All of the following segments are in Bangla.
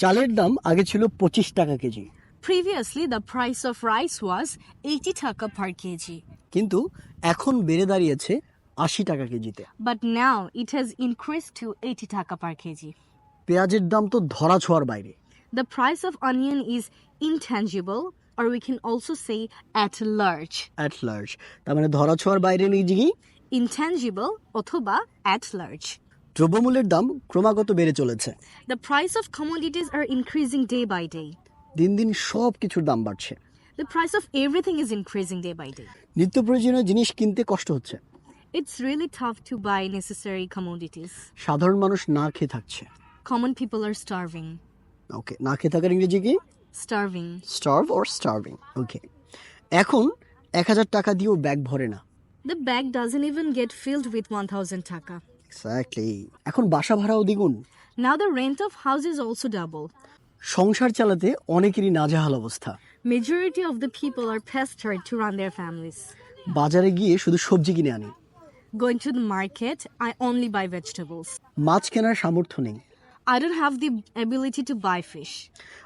চালের দাম আগে ছিল 25 টাকা KG, Previously, the price of rice was 80 taka per kg. কিন্তু এখন বেড়ে দাঁড়িয়েছে 80 টাকা কেজিতে। But now it has increased to 80 taka per kg. পেঁয়াজের দাম তো ধরা ছোঁয়ার বাইরে। The price of onion is intangible, or we can also say at large. At large, তার মানে ধরা ছোঁয়ার বাইরে নিজেই। Intangible অথবা at large. দ্রব্যমূল্যের দাম ক্রমাগত বেড়ে চলেছে। The price of commodities are increasing day by day. দিন দিন সব কিছুর দাম বাড়ছে। The price of everything is increasing day by day. নিত্য প্রয়োজনীয় জিনিস কিনতে কষ্ট হচ্ছে। It's really tough to buy necessary commodities. সাধারণ মানুষ না খেয়ে থাকছে। Common people are starving. ওকে, না খেয়ে থাকার ইংরেজি কি? Starving. Starve or starving. ওকে, এখন 1000 টাকা দিয়েও ব্যাগ ভরে না। The bag doesn't even get filled with 1000 taka. Exactly. এখন বাসা ভাড়াও দ্বিগুণ। Now the rent of house is also double. সংসার চালাতে অনেকেরই নাজেহাল অবস্থা। Majority of the people are pestered to run their families. বাজারে গিয়ে শুধু সবজি কিনে আনি, Going to the market, I only buy vegetables. মাছ কেনার সামর্থ্য নেই। I don't have the ability to buy fish.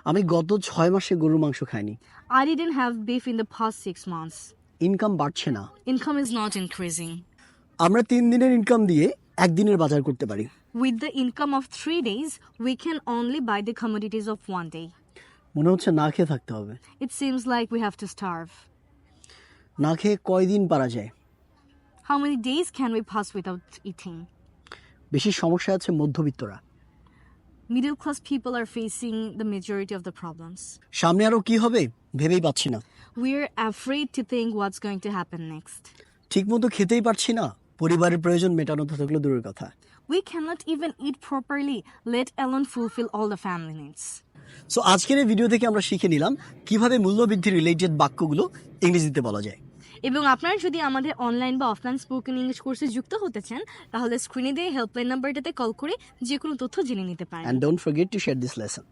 আমি গত 6 মাসে গরুর মাংস খাইনি। I didn't have beef in the past 6 months. Income বাড়ছে না। Income is not increasing. আমরা 3 দিনের ইনকাম দিয়ে একদিনের বাজার করতে পারি। With the income of 3 days, we can only buy the commodities of 1 day. মনে হচ্ছে না খেয়ে থাকতে হবে। It seems like we have to starve. না খেয়ে কয়দিন পারা যায়? How many days can we pass without eating? বেশি সমস্যা আছে মধ্যবিত্তরা। Middle class people are facing the majority of the problems. সামনে আরো কি হবে ভেবেই পাচ্ছি না। We're afraid to think what's going to happen next. ঠিকমতো খেতেই পারছি না, পরিবারের প্রয়োজন মেটানো তো থাকলো দূরের কথা। We cannot even eat properly, let alone fulfill all the family needs. So আজকের এই ভিডিও থেকে আমরা শিখে নিলাম কিভাবে মূল্যবৃদ্ধি রিলেটেড বাক্যগুলো ইংরেজিতে বলা যায়। এবং আপনারা যদি আমাদের অনলাইন বা অফলাইন স্পোকেন ইংলিশ কোর্সে যুক্ত হতে চান তাহলে স্ক্রিনে দিয়ে হেল্পলাইন নাম্বারটাতে কল করে যে কোনো তথ্য জেনে নিতে পারেন। And don't forget to share this lesson.